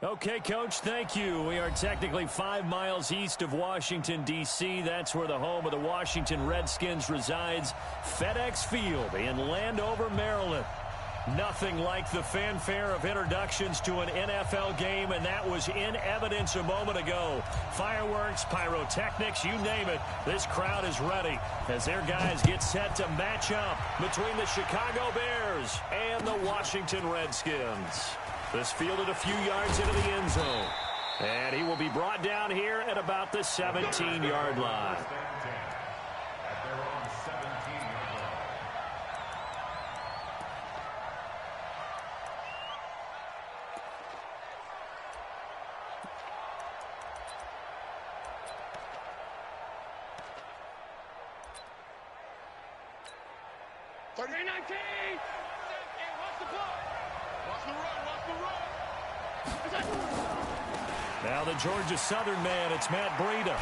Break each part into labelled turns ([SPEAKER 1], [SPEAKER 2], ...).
[SPEAKER 1] Okay, Coach, thank you. We are technically 5 miles east of Washington, D.C. That's where the home of the Washington Redskins resides, FedEx Field in Landover, Maryland. Nothing like the fanfare of introductions to an NFL game, and that was in evidence a moment ago. Fireworks, pyrotechnics, you name it. This crowd is ready as their guys get set to match up between the Chicago Bears and the Washington Redskins. This fielded a few yards into the end zone. And he will be brought down here at about the 17-yard line. Now the Georgia Southern man, it's Matt Breida.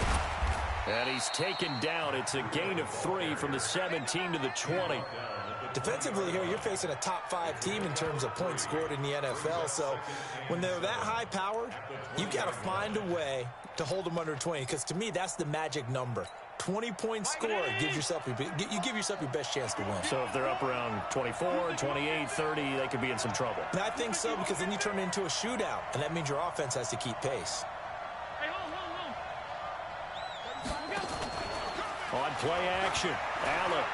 [SPEAKER 1] And he's taken down. It's a gain of 3 from the 17 to the 20.
[SPEAKER 2] Defensively here, you're facing a top 5 team in terms of points scored in the NFL. So when they're that high-powered, you've got to find a way to hold them under 20. Because to me, that's the magic number. 20-point score, you give yourself your best chance to win.
[SPEAKER 1] So if they're up around 24, 28, 30, they could be in some trouble.
[SPEAKER 2] And I think so, because then you turn it into a shootout, and that means your offense has to keep pace.
[SPEAKER 1] On play action, Allen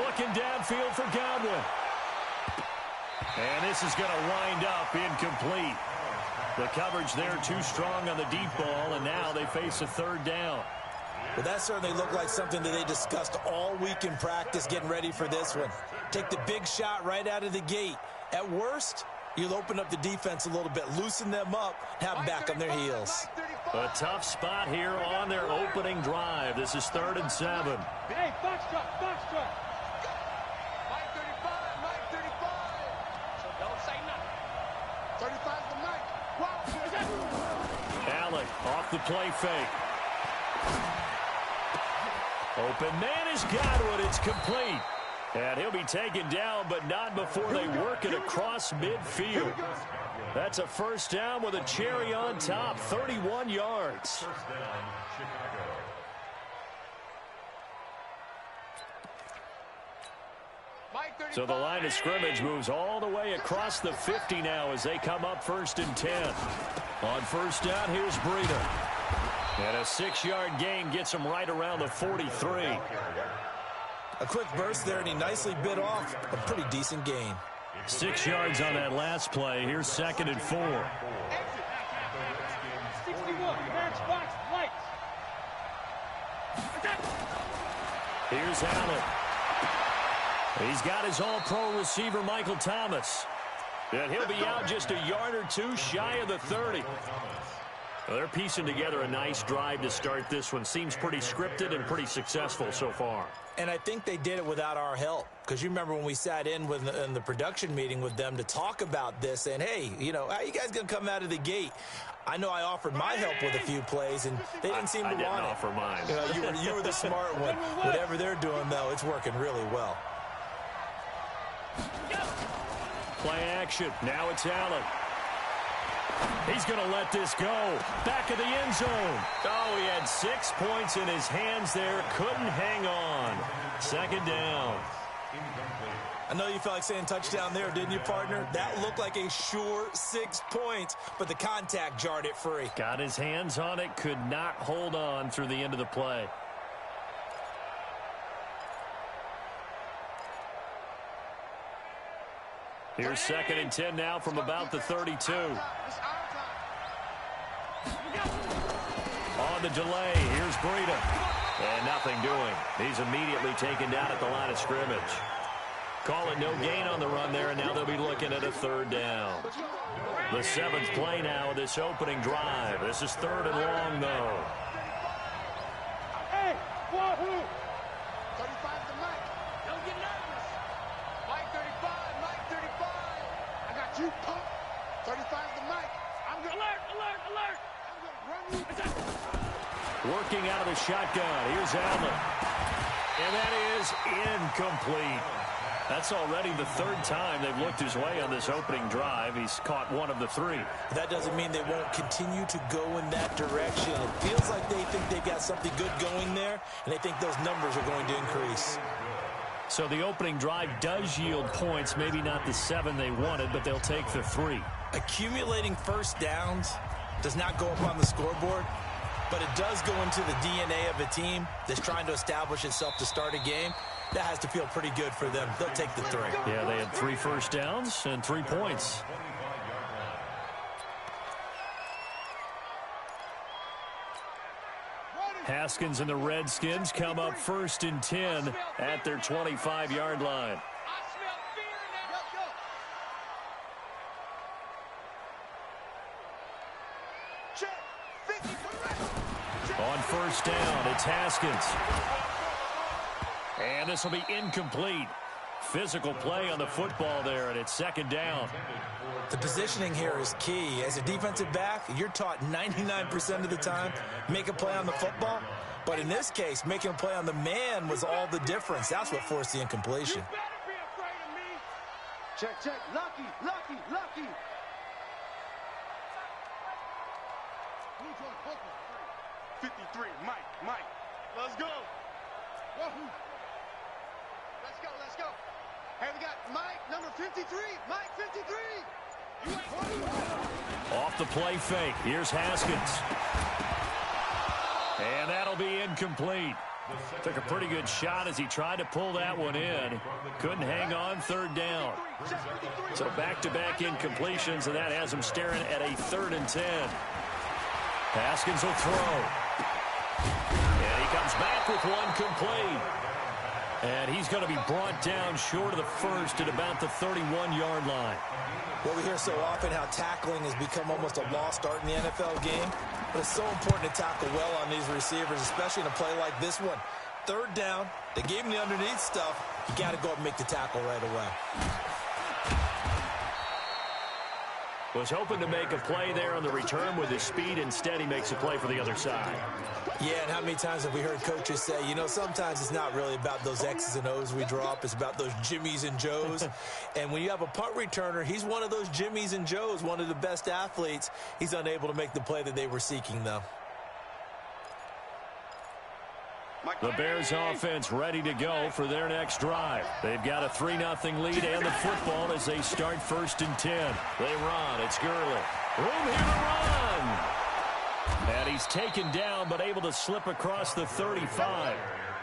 [SPEAKER 1] looking downfield for Godwin. And this is going to wind up incomplete. The coverage there too strong on the deep ball, and now they face a third down.
[SPEAKER 2] Well, that certainly looked like something that they discussed all week in practice getting ready for this one. Take the big shot right out of the gate. At worst, you'll open up the defense a little bit, loosen them up, have them back on their heels.
[SPEAKER 1] A tough spot here on their opening drive. This is 3rd and 7.
[SPEAKER 3] Hey, box truck.
[SPEAKER 4] Mike 35, Mike 35. So don't say nothing. 35's the Mike. Wow.
[SPEAKER 1] Allen off the play fake. Open man is Godwin. It's complete. And he'll be taken down, but not before they work it across midfield. That's a first down with a cherry on top, 31 yards. So the line of scrimmage moves all the way across the 50 now as they come up 1st and 10. On first down, here's Breida. And a 6-yard gain gets him right around the 43.
[SPEAKER 2] A quick burst there, and he nicely bit off a pretty decent gain.
[SPEAKER 1] 6 yards on that last play. Here's 2nd and 4.
[SPEAKER 3] 61, match box, lights.
[SPEAKER 1] Here's Allen. He's got his all-pro receiver, Michael Thomas. And he'll be out just a yard or two shy of the 30. Well, they're piecing together a nice drive to start this one. Seems pretty scripted and pretty successful so far.
[SPEAKER 2] And I think they did it without our help. Because you remember when we sat in the production meeting with them to talk about this, and hey, you know, how you guys going to come out of the gate? I know I offered my help with a few plays, and they didn't seem to want it.
[SPEAKER 1] I didn't offer mine.
[SPEAKER 2] You were the smart one. Whatever they're doing, though, it's working really well.
[SPEAKER 1] Play action. Now it's Allen. He's going to let this go. Back of the end zone. Oh, he had 6 points in his hands there. Couldn't hang on. 2nd down.
[SPEAKER 2] I know you felt like saying touchdown there, didn't you, partner? That looked like a sure 6 points, but the contact jarred it free.
[SPEAKER 1] Got his hands on it. Could not hold on through the end of the play. Here's 2nd and 10 now from about the 32. On the delay, here's Breida. And nothing doing. He's immediately taken down at the line of scrimmage. Call it no gain on the run there, and now they'll be looking at a 3rd down. The 7th play now of this opening drive. This is 3rd and long, though.
[SPEAKER 3] Hey, wahoo!
[SPEAKER 4] 35's the Mike. Don't get nervous. Mike 35, Mike 35. I got you, punk. 35's the Mike. I'm going to alert. I'm going to run you.
[SPEAKER 1] Working out of the shotgun. Here's Allen. And that is incomplete. That's already the third time they've looked his way on this opening drive. He's caught one of the three.
[SPEAKER 2] That doesn't mean they won't continue to go in that direction. It feels like they think they've got something good going there, and they think those numbers are going to increase.
[SPEAKER 1] So the opening drive does yield points, maybe not the 7 they wanted, but they'll take the 3.
[SPEAKER 2] Accumulating first downs does not go up on the scoreboard, but it does go into the DNA of a team that's trying to establish itself to start a game. That has to feel pretty good for them. They'll take the 3.
[SPEAKER 1] Yeah, they had 3 first downs and 3 points. Haskins and the Redskins come up 1st and 10 at their 25-yard line. On 1st down, it's Haskins. And this will be incomplete. Physical play on the football there, and it's 2nd down.
[SPEAKER 2] The positioning here is key. As a defensive back, you're taught 99% of the time, make a play on the football. But in this case, making a play on the man was all the difference. That's what forced the incompletion.
[SPEAKER 3] You better be afraid of me. Check, check. Lucky, lucky, lucky. Who's on football? 53, Mike. Let's go. Wahoo. Let's go, let's go. Hey, we got Mike, number 53. Mike, 53.
[SPEAKER 1] Off the play fake. Here's Haskins. And that'll be incomplete. Took a pretty good shot as he tried to pull that one in. Couldn't hang on 3rd down. So back-to-back incompletions, and that has him staring at a 3rd and 10. Haskins will throw. And he comes back with one complete. And he's going to be brought down short of the 1st at about the 31-yard line.
[SPEAKER 2] Well, we hear so often how tackling has become almost a lost art in the NFL game. But it's so important to tackle well on these receivers, especially in a play like this one. 3rd down, they gave him the underneath stuff. You got to go up and make the tackle right away.
[SPEAKER 1] Was hoping to make a play there on the return with his speed. Instead, he makes a play for the other side.
[SPEAKER 2] Yeah, and how many times have we heard coaches say, you know, sometimes it's not really about those X's and O's we drop. It's about those Jimmies and Joes. And when you have a punt returner, he's one of those Jimmies and Joes, one of the best athletes. He's unable to make the play that they were seeking, though.
[SPEAKER 1] The Bears offense ready to go for their next drive. They've got a 3-0 lead and the football as they start 1st and 10. They run. It's Gurley. Room here to run. And he's taken down but able to slip across the 35.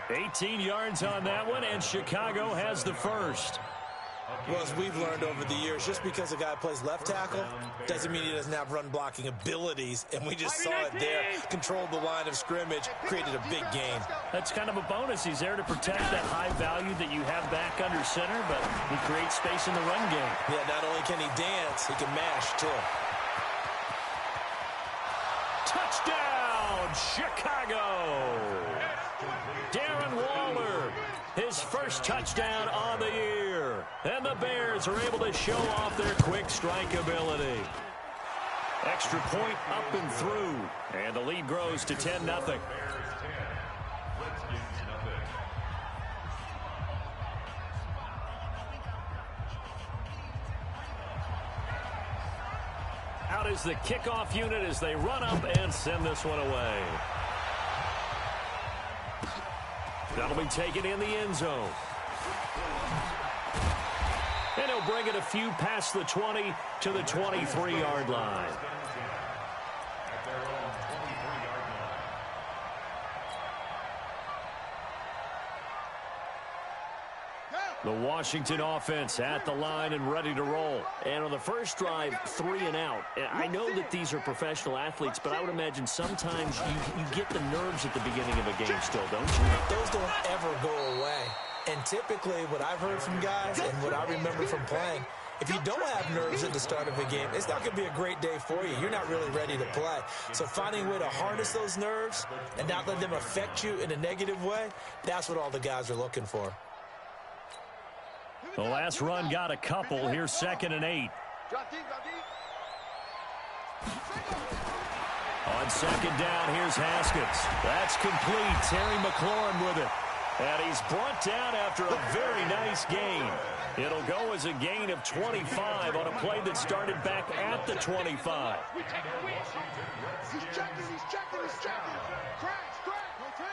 [SPEAKER 1] 18 yards on that one, and Chicago has the 1st.
[SPEAKER 2] Well, as we've learned over the years, just because a guy plays left tackle doesn't mean he doesn't have run-blocking abilities, and we just saw it there. Controlled the line of scrimmage, created a big gain.
[SPEAKER 1] That's kind of a bonus. He's there to protect that high value that you have back under center, but he creates space in the run game.
[SPEAKER 2] Yeah, not only can he dance, he can mash, too.
[SPEAKER 1] Touchdown, Chicago! Darren Waller, his 1st touchdown on the year. And the Bears are able to show off their quick strike ability. Extra point up and through. And the lead grows to 10-0. Out is the kickoff unit as they run up and send this one away. That'll be taken in the end zone. And he'll bring it a few past the 20 to the 23-yard line. The Washington offense at the line and ready to roll. And on the first drive, 3 and out. I know that these are professional athletes, but I would imagine sometimes you get the nerves at the beginning of a game still, don't you?
[SPEAKER 2] Those don't ever go away. And typically what I've heard from guys and what I remember from playing, if you don't have nerves at the start of a game, it's not going to be a great day for you. You're not really ready to play. So finding a way to harness those nerves and not let them affect you in a negative way, that's what all the guys are looking for.
[SPEAKER 1] The last run got a couple. Here's 2nd and 8. On 2nd down, here's Haskins. That's complete. Terry McLaurin with it. And he's brought down after a very nice gain. It'll go as a gain of 25 on a play that started back at the 25.
[SPEAKER 4] He's checking, he's checking, he's checking. Crash, crash.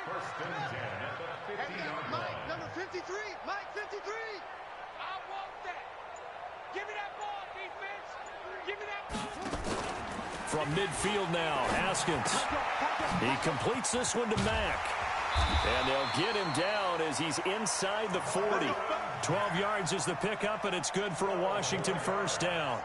[SPEAKER 3] First and 10 at the 50-yard line.
[SPEAKER 4] Mike, number 53. Mike, 53. I want that. Give me that ball, defense. Give me that ball.
[SPEAKER 1] From midfield now, Haskins. He completes this one to Mack. And they'll get him down as he's inside the 40. 12 yards is the pickup, and it's good for a Washington first down.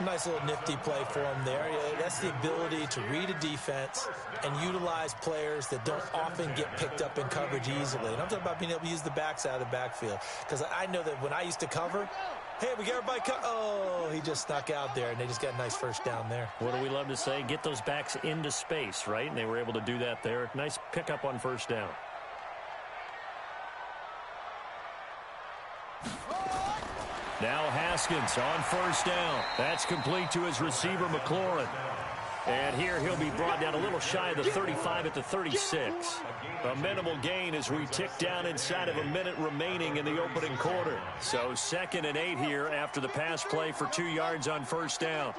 [SPEAKER 2] Nice little nifty play for him there. Yeah, that's the ability to read a defense and utilize players that don't often get picked up in coverage easily. And I'm talking about being able to use the backside of the backfield. Because I know that when I used to cover, hey, we got everybody oh, he just snuck out there, and they just got a nice first down there.
[SPEAKER 1] What do we love to say? Get those backs into space, right? And they were able to do that there. Nice pickup on first down. Now Haskins on first down. That's complete to his receiver, McLaurin. And here he'll be brought down a little shy of the 35 at the 36. A minimal gain as we tick down inside of a minute remaining in the opening quarter. So 2nd and 8 here after the pass play for 2 yards on first down.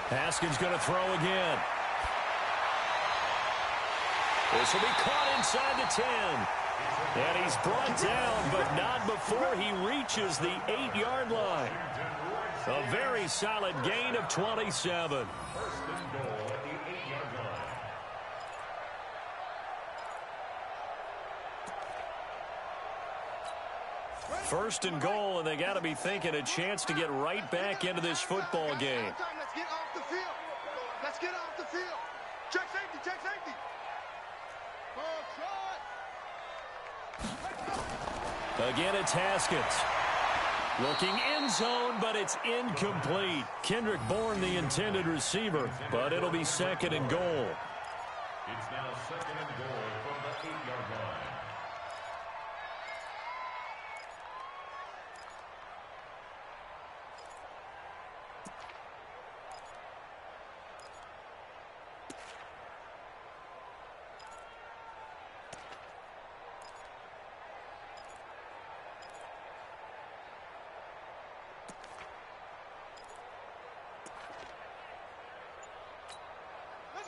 [SPEAKER 1] Haskins going to throw again. This will be caught inside the 10. And he's brought down, but not before he reaches the 8-yard line. A very solid gain of 27. First and goal, and they got to be thinking a chance to get right back into this football game.
[SPEAKER 4] Let's get off the field. Let's get off the field. Check safety, check safety.
[SPEAKER 1] Again, it's Haskins. Looking end zone, but it's incomplete. Kendrick Bourne, the intended receiver, but it'll be 2nd and goal.
[SPEAKER 3] It's now 2nd and goal from the 8-yard line.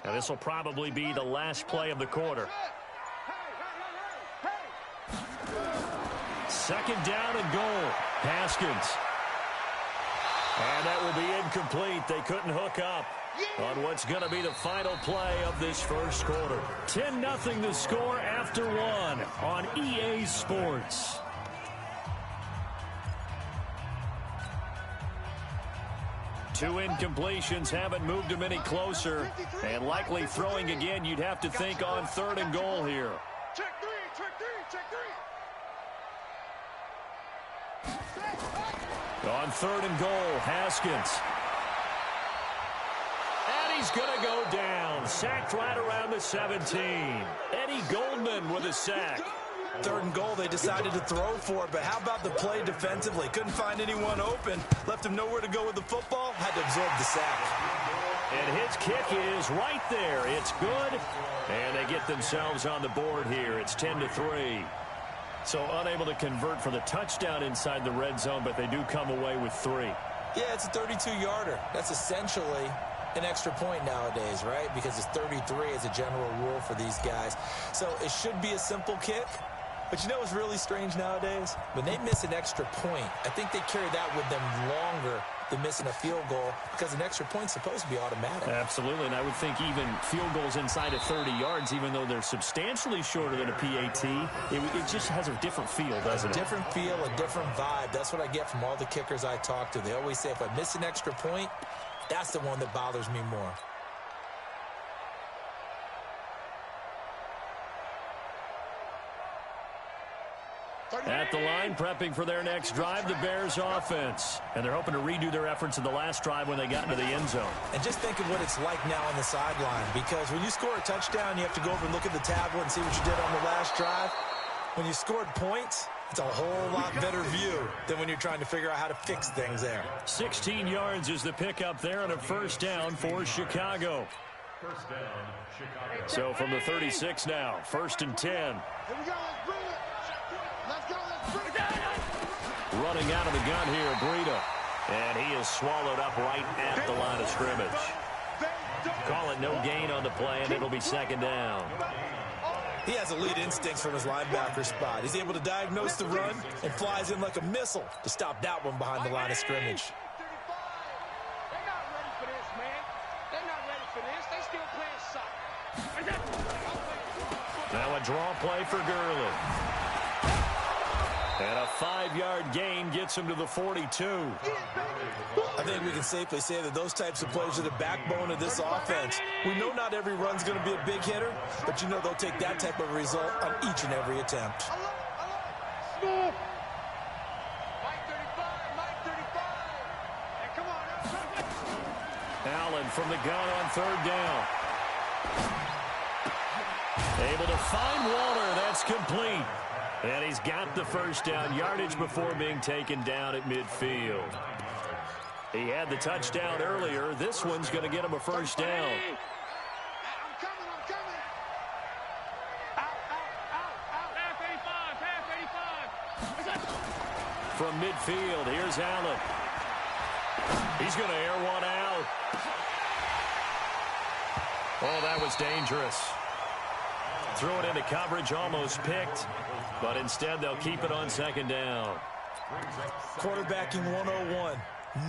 [SPEAKER 1] Now, this will probably be the last play of the quarter. 2nd down and goal. Haskins. And that will be incomplete. They couldn't hook up on what's going to be the final play of this first quarter. 10-0 the score after 1 on EA Sports. Two incompletions haven't moved him any closer. And likely throwing again, you'd have to think on 3rd and goal here.
[SPEAKER 4] Check three, check three, check three.
[SPEAKER 1] On 3rd and goal, Haskins. And he's going to go down. Sacked right around the 17. Eddie Goldman with a sack.
[SPEAKER 2] 3rd and goal, they decided to throw for it, but how about the play defensively? Couldn't find anyone open. Left him nowhere to go with the football. Had to absorb the sack.
[SPEAKER 1] And his kick is right there. It's good. And they get themselves on the board here. It's 10-3. So unable to convert for the touchdown inside the red zone, but they do come away with 3.
[SPEAKER 2] Yeah, it's a 32-yarder. That's essentially an extra point nowadays, right? Because it's 33 as a general rule for these guys. So it should be a simple kick. But you know what's really strange nowadays? When they miss an extra point, I think they carry that with them longer than missing a field goal because an extra point's supposed to be automatic.
[SPEAKER 1] Absolutely, and I would think even field goals inside of 30 yards, even though they're substantially shorter than a PAT, it just has a different feel, doesn't it?
[SPEAKER 2] A different feel, a different vibe. That's what I get from all the kickers I talk to. They always say if I miss an extra point, that's the one that bothers me more.
[SPEAKER 1] At the line, prepping for their next drive, the Bears offense. And they're hoping to redo their efforts in the last drive when they got into the end zone.
[SPEAKER 2] And just think of what it's like now on the sideline, because when you score a touchdown, you have to go over and look at the tablet and see what you did on the last drive. When you scored points, it's a whole lot better view than when you're trying to figure out how to fix things there.
[SPEAKER 1] 16 yards is the pickup there on a first down for Chicago.
[SPEAKER 5] First down, Chicago.
[SPEAKER 1] So from the 36 now, 1st and 10.
[SPEAKER 4] Here we go. Let's bring it. Let's go. Let's bring it.
[SPEAKER 1] Running out of the gun here, Breida. And he is swallowed up right at the line of scrimmage. Call it no gain on the play, and it'll be 2nd down.
[SPEAKER 2] He has elite instincts from his linebacker spot. He's able to diagnose the run and flies in like a missile to stop that one behind the line of scrimmage.
[SPEAKER 4] They're not ready for this, man. They're not ready for this. They still playing soccer.
[SPEAKER 1] Now a draw play for Gurley. And a 5-yard gain gets him to the 42.
[SPEAKER 2] I think we can safely say that those types of plays are the backbone of this offense. We know not every run's going to be a big hitter, but you know they'll take that type of result on each and every attempt.
[SPEAKER 4] Mike 35, Mike 35. Hey, come on.
[SPEAKER 1] Allen from the gun on 3rd down. Able to find Waller. That's complete. And he's got the 1st down yardage before being taken down at midfield. He had the touchdown earlier. This one's going to get him a 1st down.
[SPEAKER 4] I'm coming. Out. Pass 85.
[SPEAKER 1] From midfield, here's Allen. He's going to air one out. Oh, that was dangerous. Threw it into coverage, almost picked. But instead, they'll keep it on 2nd down.
[SPEAKER 2] Quarterbacking 101.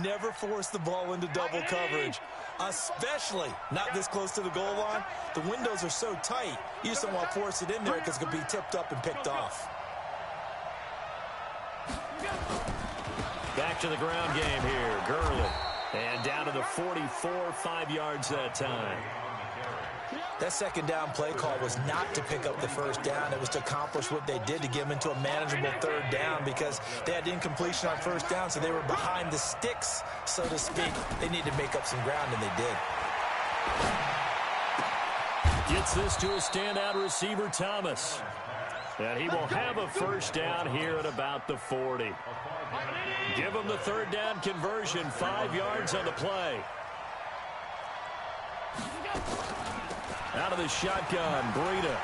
[SPEAKER 2] Never force the ball into double coverage, especially not this close to the goal line. The windows are so tight, you just don't want to force it in there because it could be tipped up and picked off.
[SPEAKER 1] Back to the ground game here, Gurley. And down to the 44, 5 yards that time.
[SPEAKER 2] That 2nd down play call was not to pick up the 1st down. It was to accomplish what they did, to get them into a manageable 3rd down, because they had incompletion on 1st down, so they were behind the sticks, so to speak. They needed to make up some ground, and they did.
[SPEAKER 1] Gets this to a standout receiver, Thomas. And he will have a 1st down here at about the 40. Give him the 3rd down conversion, 5 yards on the play. Out of the shotgun, Breida.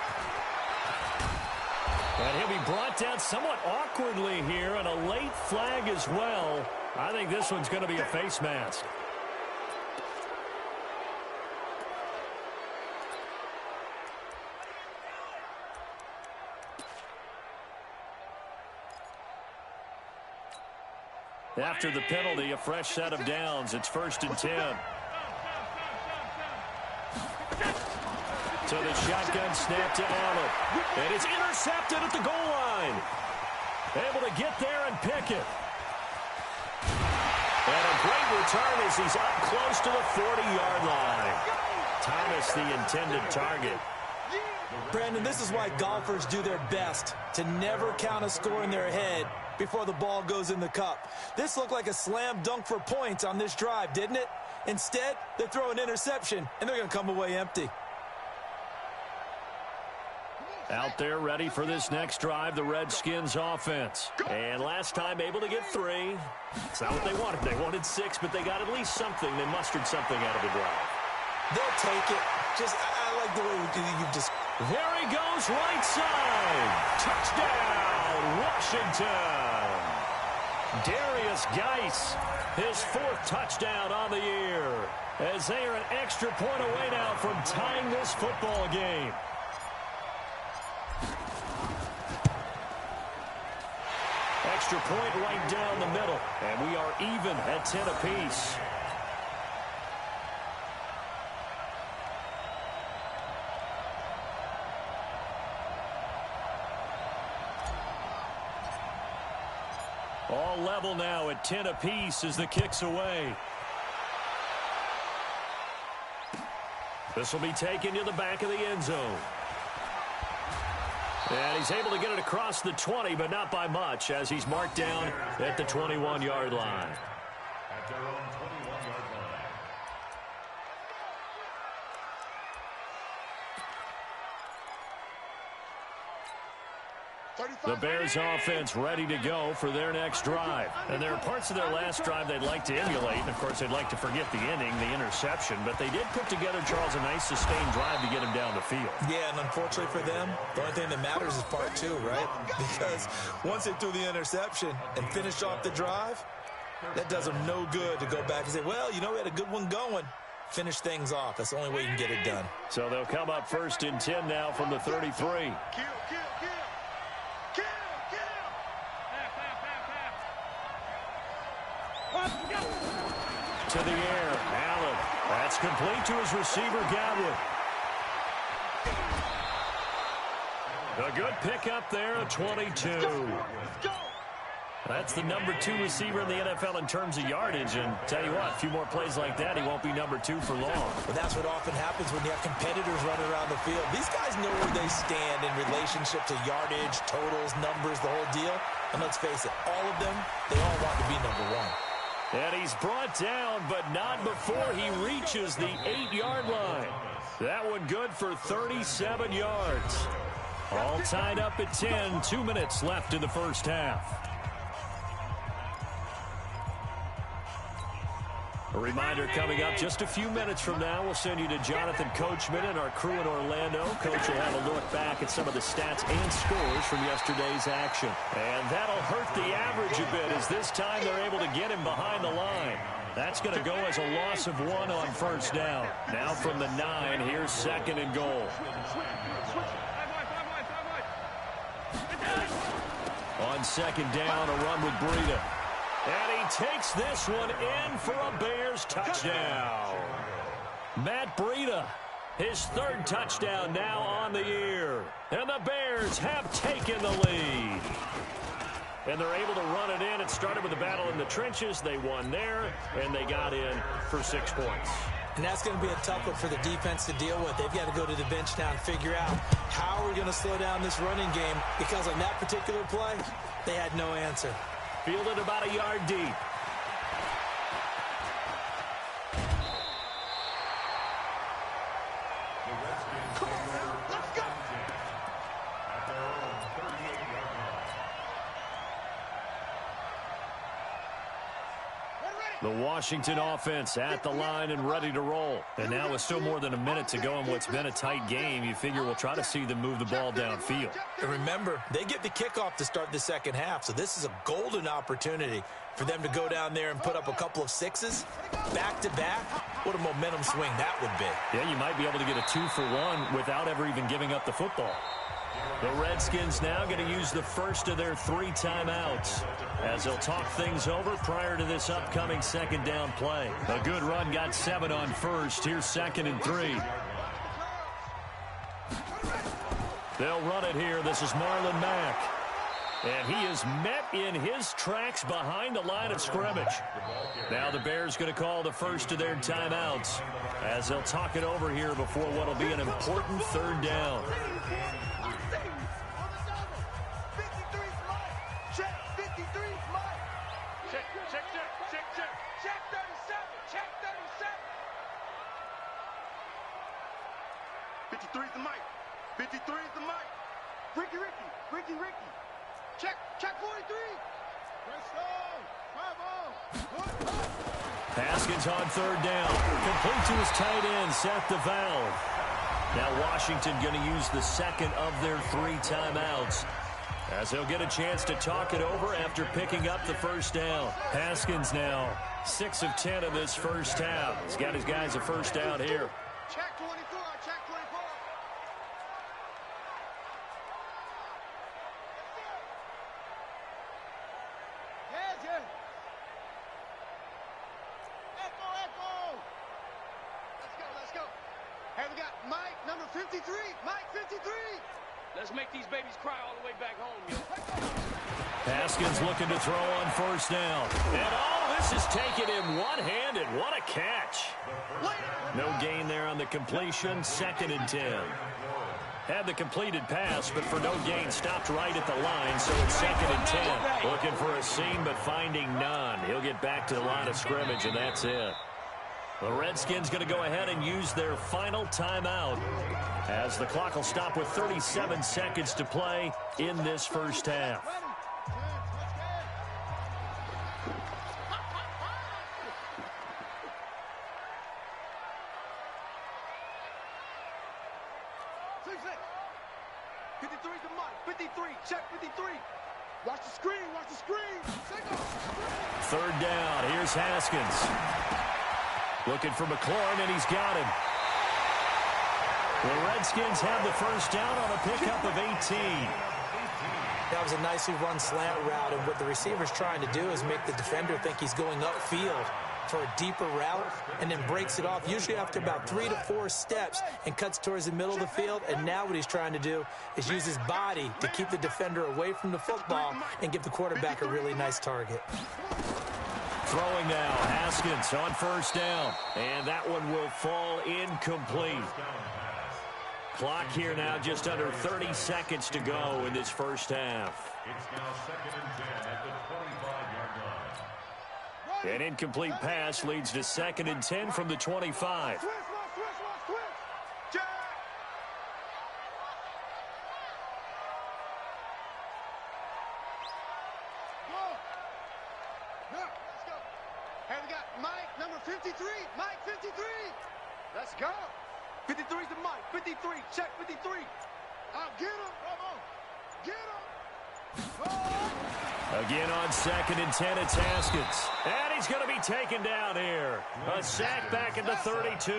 [SPEAKER 1] And he'll be brought down somewhat awkwardly here, and a late flag as well. I think this one's going to be a face mask. After the penalty, a fresh set of downs. It's 1st and 10. So the shotgun snap to Allen. And it's intercepted at the goal line. Able to get there and pick it. And a great return as he's up close to the 40-yard line. Thomas, the intended target.
[SPEAKER 2] Brandon, this is why golfers do their best to never count a score in their head before the ball goes in the cup. This looked like a slam dunk for points on this drive, didn't it? Instead, they throw an interception, and they're going to come away empty.
[SPEAKER 1] Out there ready for this next drive, the Redskins offense. And last time able to get 3. It's not what they wanted. They wanted 6, but they got at least something. They mustered something out of the drive.
[SPEAKER 2] They'll take it. I like the way you just...
[SPEAKER 1] There he goes, right side. Touchdown, Washington. Darius Geis, his 4th touchdown on the year, as they are an extra point away now from tying this football game. Extra point right down the middle, and we are even at 10 apiece. All level now at 10 apiece as the kick's away. This will be taken to the back of the end zone. And he's able to get it across the 20, but not by much, as he's marked down at the 21-yard line.
[SPEAKER 5] At their own 21-yard line.
[SPEAKER 1] The Bears offense ready to go for their next drive. And there are parts of their last drive they'd like to emulate. And, of course, they'd like to forget the inning, the interception. But they did put together, Charles, a nice sustained drive to get him down the field.
[SPEAKER 2] Yeah, and unfortunately for them, the only thing that matters is part two, right? Because once they threw the interception and finished off the drive, that does them no good to go back and say, well, you know, we had a good one going. Finish things off. That's the only way you can get it done.
[SPEAKER 1] So they'll come up 1st and 10 now from the 33.
[SPEAKER 3] Kill.
[SPEAKER 1] To the air, Allen. That's complete to his receiver, Godwin. A good pickup there, a 22. That's the number 2 receiver in the NFL in terms of yardage. And tell you what, a few more plays like that, he won't be number 2 for long.
[SPEAKER 2] But that's what often happens when you have competitors running around the field. These guys know where they stand in relationship to yardage, totals, numbers, the whole deal. And let's face it, all of them, they all want to be number 1.
[SPEAKER 1] And he's brought down, but not before he reaches the 8-yard line. That one good for 37 yards. All tied up at 10, 2 minutes left in the first half. A reminder coming up just a few minutes from now, we'll send you to Jonathan Coachman and our crew in Orlando. Coach will have a look back at some of the stats and scores from yesterday's action. And that'll hurt the average a bit as this time they're able to get him behind the line. That's going to go as a loss of 1 on first down. Now from the 9, here's 2nd and goal. On 2nd down, a run with Breida. And he takes this one in for a Bears touchdown. Matt Breida, his 3rd touchdown now on the year. And the Bears have taken the lead. And they're able to run it in. It started with a battle in the trenches. They won there, and they got in for 6 points.
[SPEAKER 2] And that's going to be a tough one for the defense to deal with. They've got to go to the bench now and figure out how we're going to slow down this running game, because on that particular play, they had no answer.
[SPEAKER 1] Fielded about a yard deep.
[SPEAKER 3] Let's go.
[SPEAKER 5] At their own 38-yard line.
[SPEAKER 1] The Washington offense at the line and ready to roll. And now with still more than a minute to go in what's been a tight game, you figure we'll try to see them move the ball downfield.
[SPEAKER 2] And remember, they get the kickoff to start the second half, so this is a golden opportunity for them to go down there and put up a couple of 6s back-to-back. What a momentum swing that would be.
[SPEAKER 1] Yeah, you might be able to get a 2-for-1 without ever even giving up the football. The Redskins now going to use the first of their 3 timeouts as they'll talk things over prior to this upcoming 2nd down play. A good run got 7 on first. Here's 2nd and 3. They'll run it here. This is Marlon Mack. And he is met in his tracks behind the line of scrimmage. Now the Bears going to call the first of their timeouts as they'll talk it over here before what will be an important 3rd down.
[SPEAKER 3] Check 43.
[SPEAKER 1] Haskins on 3rd down. Complete to his tight end, Seth DeValve. Now Washington going to use the 2nd of their 3 timeouts as they'll get a chance to talk it over after picking up the 1st down. Haskins now 6 of 10 in this first half. He's got his guys a 1st down here.
[SPEAKER 3] Check 24. Check 24. Yes. Echo. Let's go. Hey, we got Mike, number 53. Mike, 53.
[SPEAKER 6] Let's make these babies cry all the way back home, yo.
[SPEAKER 1] Haskins looking to throw on 1st down. And all this is taken in one-handed. What a catch. No gain there on the completion. 2nd and 10. Had the completed pass, but for no gain, stopped right at the line, so it's 2nd and 10. Looking for a seam, but finding none. He'll get back to the line of scrimmage, and that's it. The Redskins going to go ahead and use their final timeout as the clock will stop with 37 seconds to play in this first half.
[SPEAKER 4] Watch the screen, watch the screen.
[SPEAKER 1] Third down, here's Haskins. Looking for McLaurin, and he's got him. The Redskins have the first down on a pickup of 18.
[SPEAKER 2] That was a nicely run slant route, and what the receiver's trying to do is make the defender think he's going upfield for a deeper route, and then breaks it off, usually after about 3 to 4 steps, and cuts towards the middle of the field. And now what he's trying to do is use his body to keep the defender away from the football and give the quarterback a really nice target.
[SPEAKER 1] Throwing now, Haskins on first down, and that one will fall incomplete. Clock here now just under 30 seconds to go in this first half.
[SPEAKER 5] It's now 2nd and 10 at the 25-yard line.
[SPEAKER 1] An incomplete pass leads to 2nd and 10 from the 25.
[SPEAKER 4] Switch. Jack. Go. Now, let's go. Hey, we got Mike, number 53. Mike, 53. Let's go. 53's the Mike. 53. Check 53. I'll get him. Come on. Get him.
[SPEAKER 1] Again on 2nd and 10, it's Haskins. And he's going to be taken down here. A sack back at the 32.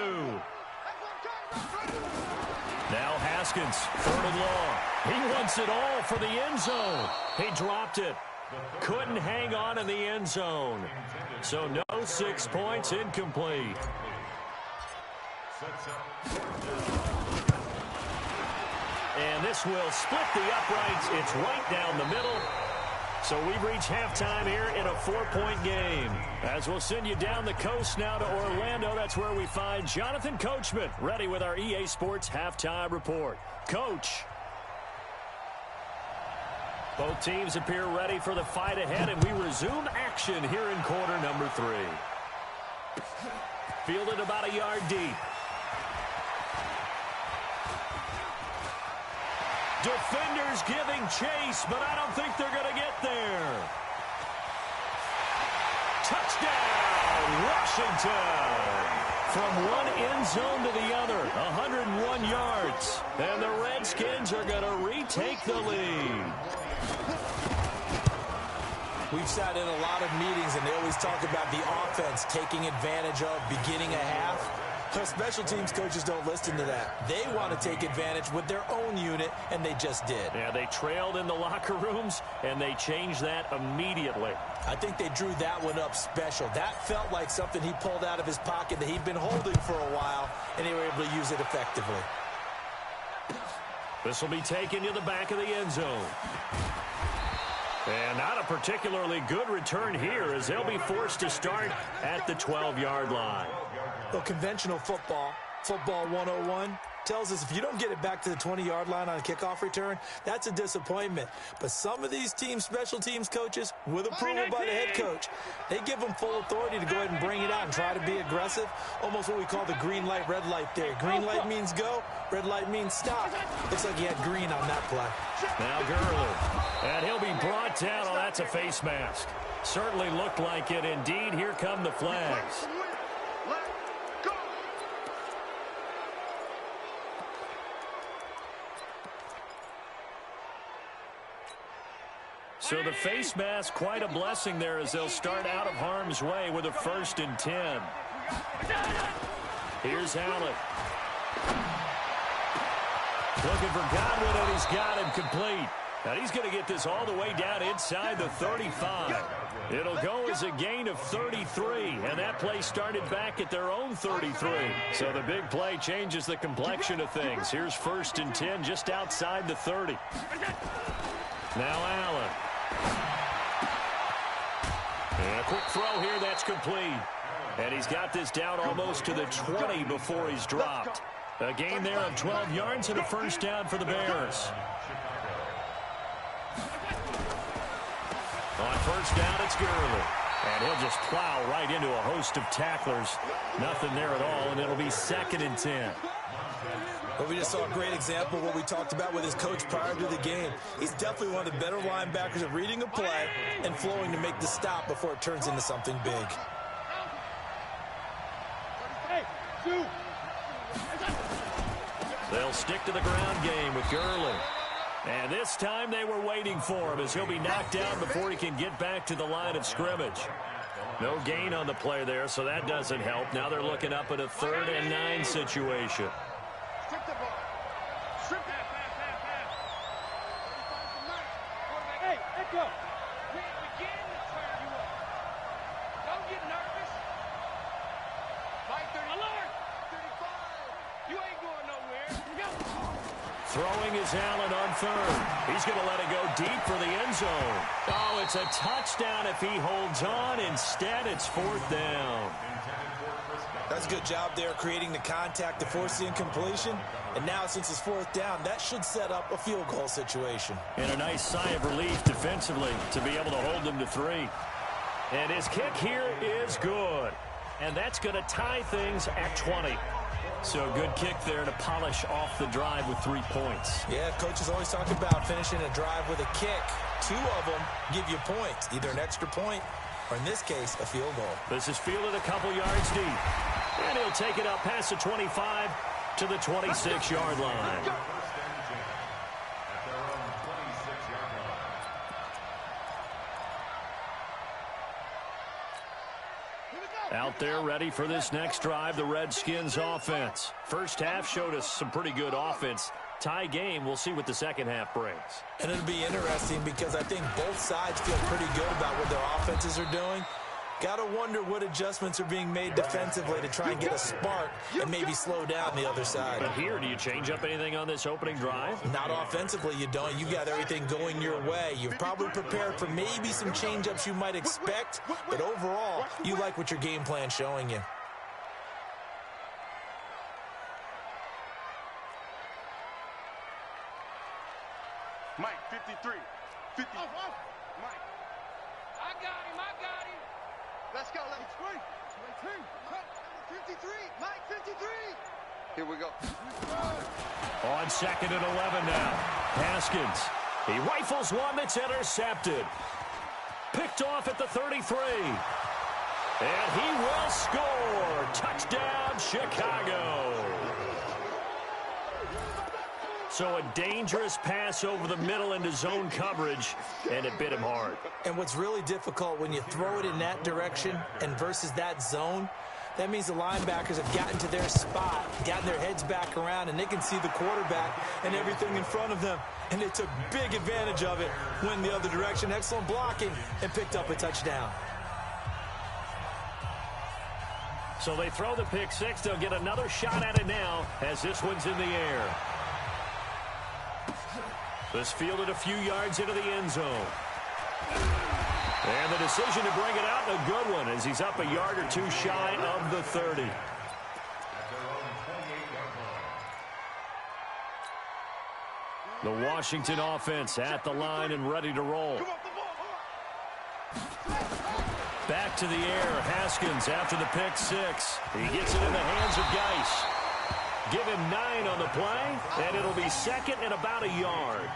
[SPEAKER 1] Now Haskins, 3rd and long. He wants it all for the end zone. He dropped it. Couldn't hang on in the end zone. So no 6 points, incomplete. And this will split the uprights. It's right down the middle. So we've reached halftime here in a 4-point game. As we'll send you down the coast now to Orlando. That's where we find Jonathan Coachman ready with our EA Sports halftime report. Coach. Both teams appear ready for the fight ahead, and we resume action here in quarter number 3. Fielded about a yard deep. Defenders giving chase, but I don't think they're going to get there. Touchdown, Washington. From one end zone to the other, 101 yards. And the Redskins are going to retake the lead.
[SPEAKER 2] We've sat in a lot of meetings, and they always talk about the offense taking advantage of beginning a half. But special teams coaches don't listen to that. They want to take advantage with their own unit, and they just did.
[SPEAKER 1] Yeah, they trailed in the locker rooms, and they changed that immediately.
[SPEAKER 2] I think they drew that one up special. That felt like something he pulled out of his pocket that he'd been holding for a while, and they were able to use it effectively.
[SPEAKER 1] This will be taken to the back of the end zone. And not a particularly good return here, as they'll be forced to start at the 12-yard line.
[SPEAKER 2] Well, conventional football 101, tells us if you don't get it back to the 20-yard line on a kickoff return, that's a disappointment. But some of these teams, special teams coaches, with approval by the head coach, they give them full authority to go ahead and bring it out and try to be aggressive. Almost what we call the green light, red light theory. Green light means go, red light means stop. Looks like he had green on that play.
[SPEAKER 1] Now Gurley. And he'll be brought down. Oh, that's a face mask. Certainly looked like it. Indeed, here come the flags. So the face mask, quite a blessing there as they'll start out of harm's way with a 1st and 10. Here's Allen. Looking for Godwin, and he's got him complete. And he's going to get this all the way down inside the 35. It'll go as a gain of 33, and that play started back at their own 33. So the big play changes the complexion of things. Here's 1st and 10 just outside the 30. Now Allen. And a quick throw here, that's complete. And he's got this down almost to the 20 before he's dropped. A gain there of 12 yards and a 1st down for the Bears. On 1st down, it's Gurley. And he'll just plow right into a host of tacklers. Nothing there at all, and it'll be 2nd and 10.
[SPEAKER 2] Well, we just saw a great example of what we talked about with his coach prior to the game. He's definitely one of the better linebackers at reading a play and flowing to make the stop before it turns into something big.
[SPEAKER 1] They'll stick to the ground game with Gurley. And this time they were waiting for him as he'll be knocked down before he can get back to the line of scrimmage. No gain on the play there, so that doesn't help. Now they're looking up at a 3rd and 9 situation.
[SPEAKER 4] Strip the ball. Strip that. Hey, let go. We begin to turn you up. Don't get nervous. Mike 30. Alert. 35. You ain't going nowhere. Go.
[SPEAKER 1] Throwing is Allen on 3rd. He's going to let it go deep for the end zone. Oh, it's a touchdown if he holds on. Instead, it's 4th down.
[SPEAKER 2] That's a good job there creating the contact to force the incompletion. And now since it's 4th down, that should set up a field goal situation.
[SPEAKER 1] And a nice sigh of relief defensively to be able to hold them to 3. And his kick here is good. And that's going to tie things at 20. So a good kick there to polish off the drive with 3 points.
[SPEAKER 2] Yeah, coaches always talk about finishing a drive with a kick. 2 of them give you points, either an extra point or, in this case, a field goal.
[SPEAKER 1] This is fielded a couple yards deep. And he'll take it up past the 25 to the 26-yard line. Out there ready for this next drive, the Redskins offense. First half showed us some pretty good offense. Tie game, we'll see what the second half brings.
[SPEAKER 2] And it'll be interesting because I think both sides feel pretty good about what their offenses are doing. Got to wonder what adjustments are being made defensively to try and get a spark and maybe slow down the other side.
[SPEAKER 1] But here, do you change up anything on this opening drive?
[SPEAKER 2] Not offensively, you don't. You got everything going your way. You've probably prepared for maybe some change-ups you might expect, but overall, you like what your game plan's showing you.
[SPEAKER 3] Mike, 53. 50.
[SPEAKER 4] Mike. I got him.
[SPEAKER 3] Let's go. Let's swing. 53. Mike, 53. Here we go.
[SPEAKER 1] On 2nd and 11 now. Haskins. He rifles one that's intercepted. Picked off at the 33. And he will score. Touchdown, Chicago. So a dangerous pass over the middle into zone coverage, and it bit him hard.
[SPEAKER 2] And what's really difficult when you throw it in that direction and versus that zone, that means the linebackers have gotten to their spot, gotten their heads back around, and they can see the quarterback and everything in front of them. And they took big advantage of it, went the other direction, excellent blocking, and picked up a touchdown.
[SPEAKER 1] So they throw the pick six. They'll get another shot at it now as this one's in the air. This fielded a few yards into the end zone. And the decision to bring it out, a good one, as he's up a yard or two shy of the 30. The Washington offense at the line and ready to roll. Back to the air. Haskins after the pick six. He gets it in the hands of Geis. Give him 9 on the play, and it'll be 2nd and about a yard.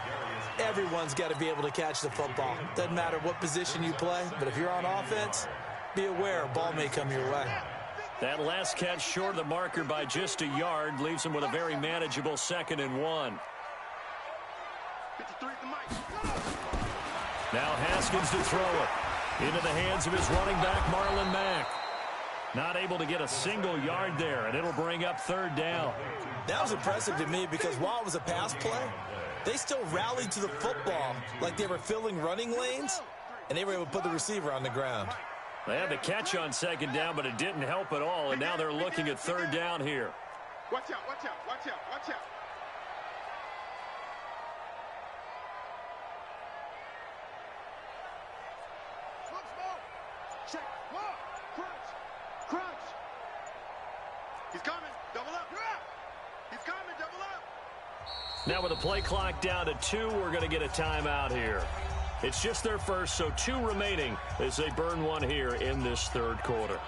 [SPEAKER 2] Everyone's got to be able to catch the football. Doesn't matter what position you play, but if you're on offense, be aware a ball may come your way.
[SPEAKER 1] That last catch short of the marker by just a yard leaves him with a very manageable 2nd and 1.
[SPEAKER 3] 53 to Mike.
[SPEAKER 1] Now Haskins to throw it. Into the hands of his running back, Marlon Mack. Not able to get a single yard there, and it'll bring up 3rd down.
[SPEAKER 2] That was impressive to me because while it was a pass play, they still rallied to the football like they were filling running lanes, and they were able to put the receiver on the ground.
[SPEAKER 1] They had the catch on 2nd down, but it didn't help at all, and now they're looking at 3rd down here.
[SPEAKER 3] Watch out, watch out, watch out, watch out. Check. Crunch. Crunch. He's coming. Double up. He's coming. Double up.
[SPEAKER 1] Now with the play clock down to 2, we're going to get a timeout here. It's just their first, so 2 remaining as they burn one here in this third quarter.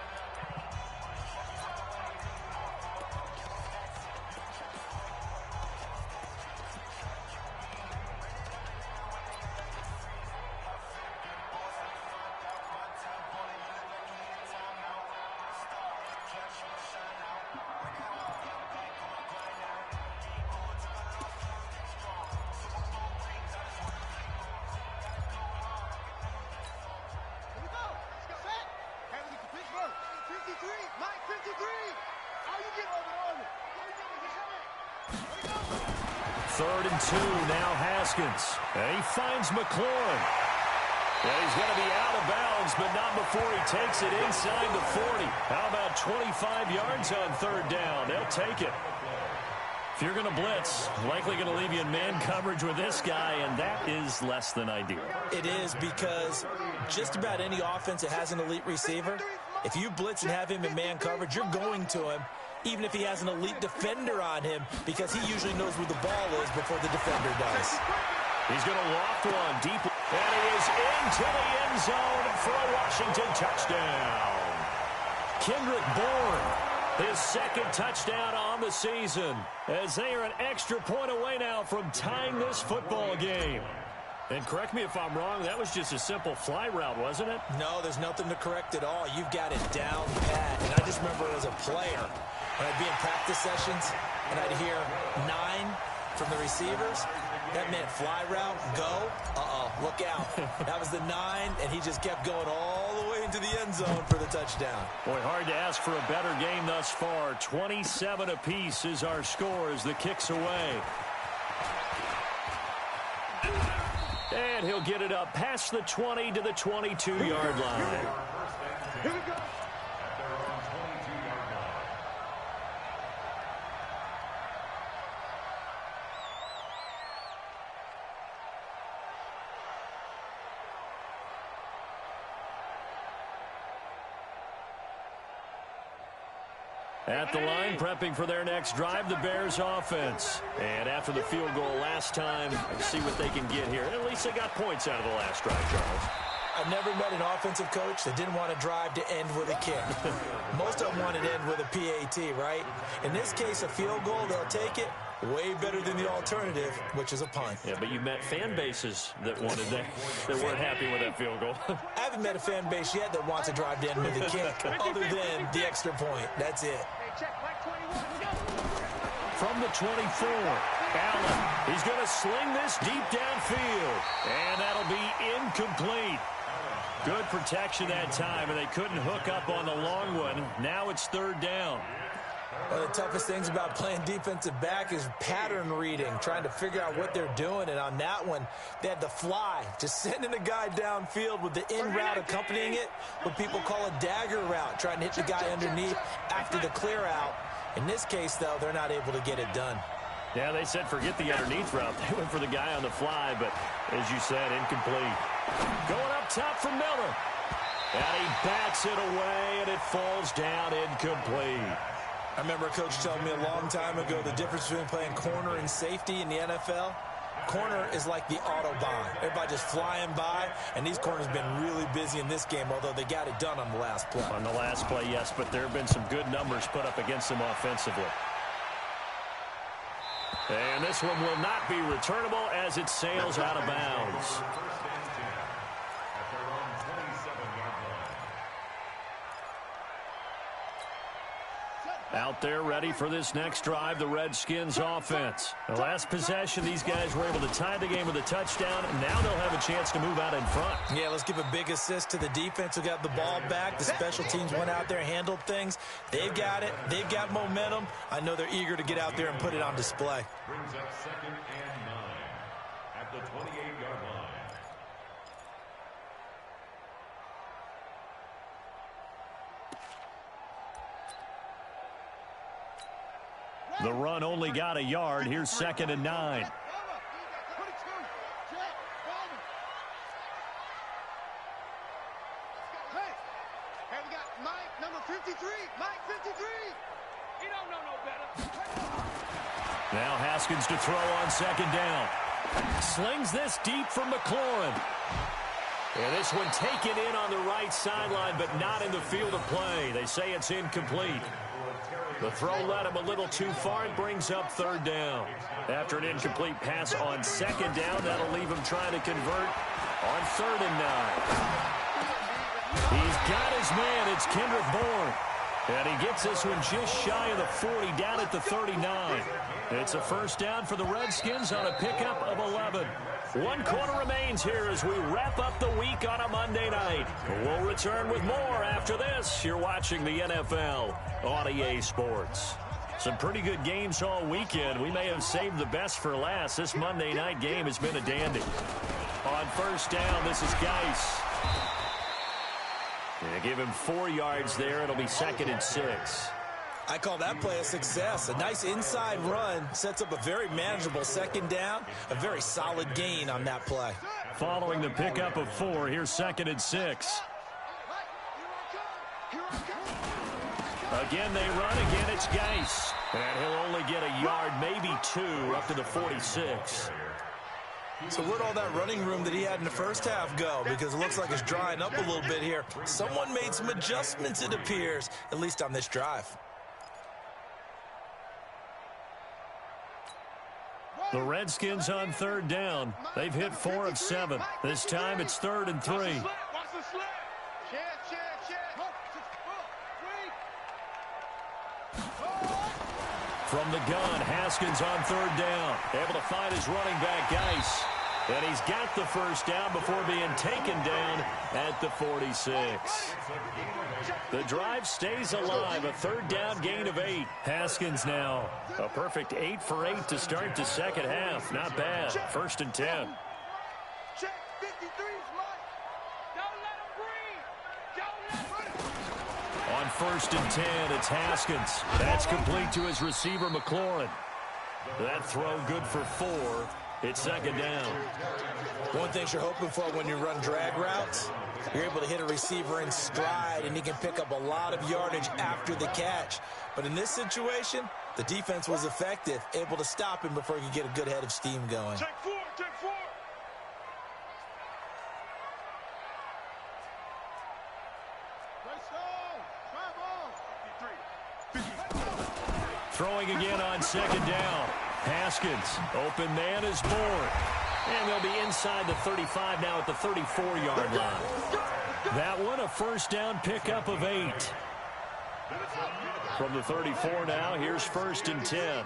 [SPEAKER 1] Third and 2, now Haskins. And he finds McLaurin. And he's going to be out of bounds, but not before he takes it inside the 40. How about 25 yards on third down? They'll take it. If you're going to blitz, likely going to leave you in man coverage with this guy, and that is less than ideal.
[SPEAKER 2] It is, because just about any offense that has an elite receiver, if you blitz and have him in man coverage, you're going to him, even if he has an elite defender on him, because he usually knows where the ball is before the defender does.
[SPEAKER 1] He's going to loft one deep, and he is into the end zone for a Washington touchdown. Kendrick Bourne, his second touchdown on the season, as they are an extra point away now from tying this football game. And correct me if I'm wrong, that was just a simple fly route, wasn't it? No, there's nothing to correct at all. You've got it down pat. And I just remember as a player, when I'd be in practice sessions and I'd hear 9 from the receivers, that meant fly route, go, look out. That was the 9, and he just kept going all the way into the end zone for the touchdown. Boy, hard to ask for a better game thus far. 27 apiece is our score as the kick's away. And he'll get it up past the 20 to the 22-yard line.
[SPEAKER 3] Here we go.
[SPEAKER 1] At the line, prepping for their next drive, the Bears offense. And after the field goal last time, see what they can get here. At least they got points out of the last drive, Charles.
[SPEAKER 2] I've never met an offensive coach that didn't want to drive to end with a kick. Most of them wanted to end with a PAT, right? In this case, a field goal, they'll take it. Way better than the alternative, which is a punt.
[SPEAKER 1] Yeah, but you met fan bases that wanted that weren't happy with that field goal.
[SPEAKER 2] I haven't met a fan base yet that wants to drive to end with a kick, other than the extra point. That's it.
[SPEAKER 1] From the 24, Allen. He's going to sling this deep downfield, and that'll be incomplete. Good protection that time, and they couldn't hook up on the long one. Now it's third down.
[SPEAKER 2] One of the toughest things about playing defensive back is pattern reading, trying to figure out what they're doing. And on that one, they had the fly, just sending a guy downfield with the in route accompanying it, what people call a dagger route, trying to hit the guy underneath after the clear out. In this case, though, they're not able to get it done.
[SPEAKER 1] Yeah, they said forget the underneath route. They went for the guy on the fly, but as you said, incomplete. Going up top for Miller. And he bats it away, and it falls down incomplete.
[SPEAKER 2] I remember a coach telling me a long time ago the difference between playing corner and safety in the NFL. Corner is like the Autobahn. Everybody just flying by, and these corners have been really busy in this game, although they got it done on the last play.
[SPEAKER 1] On the last play, yes, but there have been some good numbers put up against them offensively. And this one will not be returnable as it sails out of bounds. Out there ready for this next drive, the Redskins offense. The last possession, these guys were able to tie the game with a touchdown, and now they'll have a chance to move out in front.
[SPEAKER 2] Yeah, let's give a big assist to the defense who got the ball back. The special teams went out there, handled things. They've got it. They've got momentum. I know they're eager to get out there and put it on display.
[SPEAKER 5] Brings up 2nd and 9 at the 28-yard line.
[SPEAKER 1] The run only got a yard. Here's 2nd and 9.
[SPEAKER 3] Hey, we got Mike, number 53. Mike, 53.
[SPEAKER 6] He don't know no better.
[SPEAKER 1] Now Haskins to throw on 2nd down. Slings this deep from McLaurin. And this one taken in on the right sideline, but not in the field of play. They say it's incomplete. The throw led him a little too far. It brings up third down. After an incomplete pass on second down, that'll leave him trying to convert on 3rd and 9. He's got his man. It's Kendrick Bourne. And he gets this one just shy of the 40, down at the 39. It's a first down for the Redskins on a pickup of 11. 1 quarter remains here as we wrap up the week on a Monday night. We'll return with more after this. You're watching the NFL on EA Sports. Some pretty good games all weekend. We may have saved the best for last. This Monday night game has been a dandy. On first down, this is Geis. And give him 4 yards there. It'll be 2nd and 6.
[SPEAKER 2] I call that play a success. A nice inside run sets up a very manageable 2nd down. A very solid gain on that play.
[SPEAKER 1] Following the pickup of 4, here's 2nd and 6. Again, they run. Again, it's Geis. And he'll only get a yard, maybe 2, up to the 46.
[SPEAKER 2] So where'd all that running room that he had in the first half go? Because it looks like it's drying up a little bit here. Someone made some adjustments, it appears, at least on this drive.
[SPEAKER 1] The Redskins on 3rd down. They've hit 4 of 7. This time it's 3rd and 3. From the gun, Haskins on 3rd down. Able to find his running back, Geis. And he's got the first down before being taken down at the 46. The drive stays alive. A 3rd down gain of 8. Haskins now. A perfect 8 for 8 to start the second half. Not bad. 1st and 10.
[SPEAKER 4] Check 53's Mike. Don't let him breathe. Don't let him.
[SPEAKER 1] On 1st and 10, it's Haskins. That's complete to his receiver, McLaurin. That throw good for 4. It's 2nd down.
[SPEAKER 2] One thing you're hoping for when you run drag routes, you're able to hit a receiver in stride, and he can pick up a lot of yardage after the catch. But in this situation, the defense was effective, able to stop him before he could get a good head of steam going.
[SPEAKER 3] Take 4, take 4.
[SPEAKER 1] Throwing again on 2nd down. Haskins, open man is Bourne. And they'll be inside the 35 now at the 34-yard line. That one, a first down pickup of 8. From the 34 now, here's 1st and 10.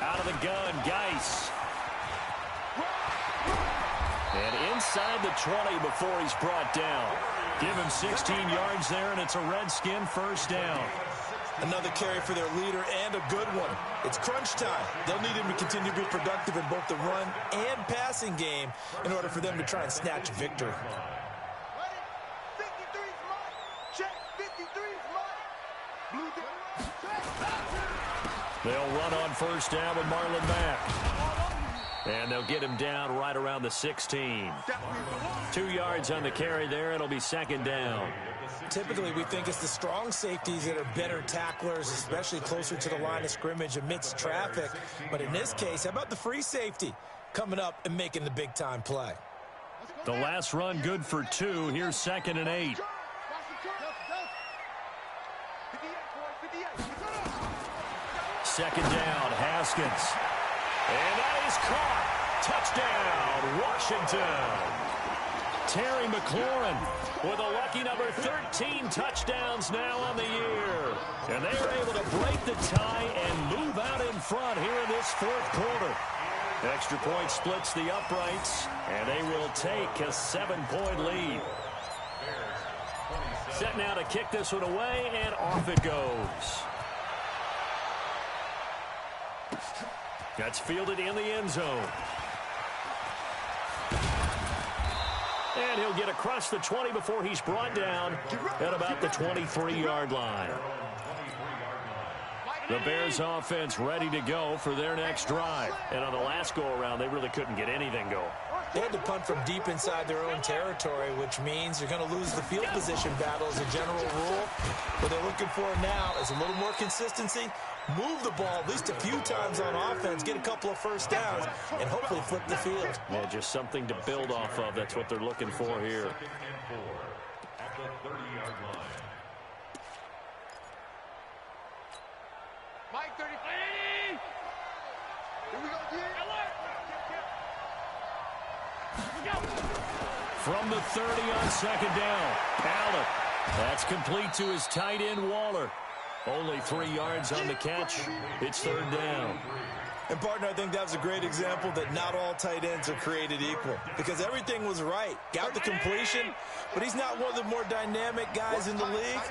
[SPEAKER 1] Out of the gun, Geis. And inside the 20 before he's brought down. Give him 16 yards there, and it's a Redskin first down.
[SPEAKER 2] Another carry for their leader, and a good one. It's crunch time. They'll need him to continue to be productive in both the run and passing game in order for them to try and snatch a victory.
[SPEAKER 4] 53's Mike. Check 53's Mike.
[SPEAKER 1] They'll run on first down with Marlon Mack. And they'll get him down right around the 16. 2 yards on the carry there. It'll be 2nd down.
[SPEAKER 2] Typically, we think it's the strong safeties that are better tacklers, especially closer to the line of scrimmage amidst traffic. But in this case, how about the free safety coming up and making the big-time play?
[SPEAKER 1] The last run good for 2. Here's 2nd and 8. Second down, Haskins. And that is caught. Touchdown, Washington. Terry McLaurin with a lucky number 13 touchdowns now on the year. And they are able to break the tie and move out in front here in this 4th quarter. Extra point splits the uprights, and they will take a 7-point lead. Set now to kick this one away, and off it goes. That's fielded in the end zone. And he'll get across the 20 before he's brought down at about the 23-yard line. The Bears offense ready to go for their next drive. And on the last go-around, they really couldn't get anything going.
[SPEAKER 2] They had to punt from deep inside their own territory, which means you're going to lose the field position battle as a general rule. What they're looking for now is a little more consistency, move the ball at least a few times on offense, get a couple of first downs, and hopefully flip the field.
[SPEAKER 1] Yeah, just something to build off of. That's what they're looking for here.
[SPEAKER 5] At the 30-yard line.
[SPEAKER 4] Mike 30. Here we go, D.
[SPEAKER 1] From the 30 on second down, Allen. That's complete to his tight end, Waller. Only 3 yards on the catch. It's third down.
[SPEAKER 2] And, partner, I think that was a great example that not all tight ends are created equal because everything was right. Got the completion, but he's not one of the more dynamic guys in the league.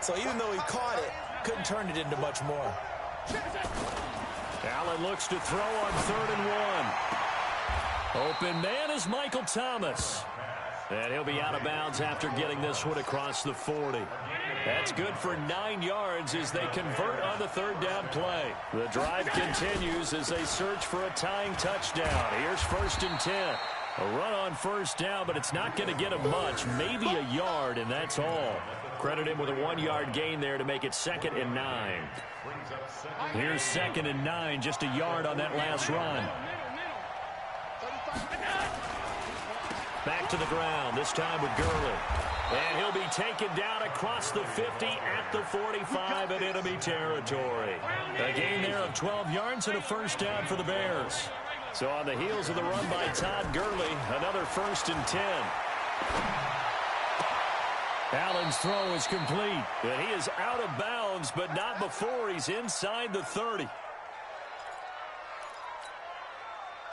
[SPEAKER 2] So even though he caught it, couldn't turn it into much more.
[SPEAKER 1] Allen looks to throw on 3rd and 1. Open man is Michael Thomas. And he'll be out of bounds after getting this one across the 40. That's good for 9 yards as they convert on the third down play. The drive continues as they search for a tying touchdown. Here's 1st and 10. A run on first down, but it's not going to get him much. Maybe a yard, and that's all. Credit him with a 1-yard gain there to make it 2nd and 9. Here's 2nd and 9, just a yard on that last run. Back to the ground, this time with Gurley. And he'll be taken down across the 50 at the 45 in enemy territory. A gain there of 12 yards and a first down for the Bears. So on the heels of the run by Todd Gurley, another 1st and 10. Allen's throw is complete. And he is out of bounds, but not before he's inside the 30.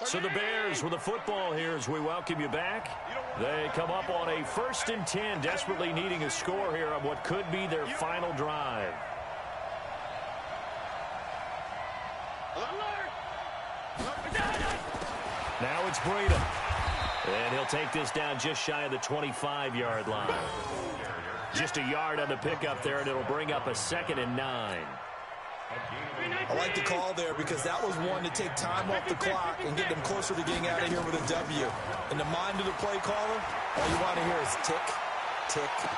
[SPEAKER 1] So the Bears with the football here as we welcome you back. They come up on a 1st and 10, desperately needing a score here on what could be their final drive. Now it's Breida. And he'll take this down just shy of the 25-yard line. Just a yard on the pickup there, and it'll bring up a 2nd and 9.
[SPEAKER 2] I like the call there because that was one to take time off the clock and get them closer to getting out of here with a W. In the mind of the play caller, all you want to hear is tick, tick, tick.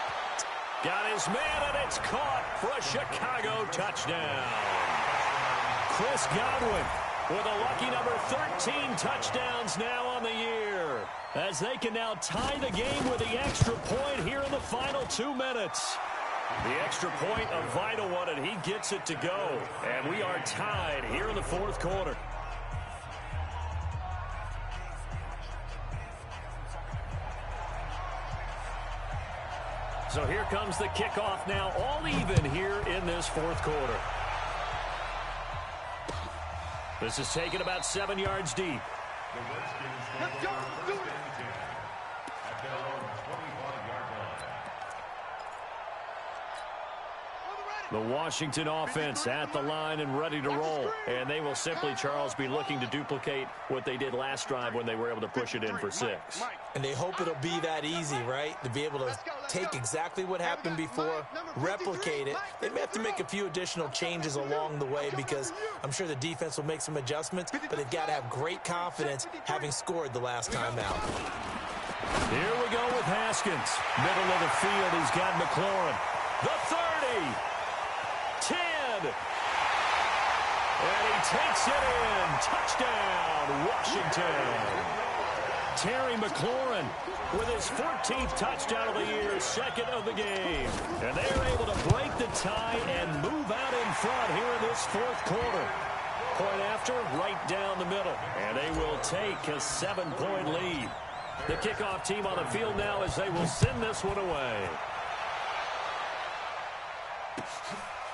[SPEAKER 1] Got his man, and it's caught for a Chicago touchdown. Chris Godwin with a lucky number 13 touchdowns now on the year, as they can now tie the game with the extra point here in the final 2 minutes. The extra point, a vital one, and he gets it to go. And we are tied here in the 4th quarter. So here comes the kickoff now, all even here in this 4th quarter. This is taken about 7 yards deep.
[SPEAKER 4] Let's go. Do it.
[SPEAKER 5] At their own 25-yard line.
[SPEAKER 1] The Washington offense at the line and ready to roll. And they will simply, Charles, be looking to duplicate what they did last drive when they were able to push it in for 6.
[SPEAKER 2] And they hope it'll be that easy, right? To be able to take exactly what happened before, replicate it. They may have to make a few additional changes along the way because I'm sure the defense will make some adjustments, but they've got to have great confidence having scored the last time out.
[SPEAKER 1] Here we go with Haskins. Middle of the field, he's got McLaurin. The 30. 10. And he takes it in. Touchdown, Washington. Terry McLaurin with his 14th touchdown of the year, 2nd of the game. And they are able to break the tie and move out in front here in this 4th quarter. Point after, right down the middle. And they will take a 7-point lead. The kickoff team on the field now as they will send this one away.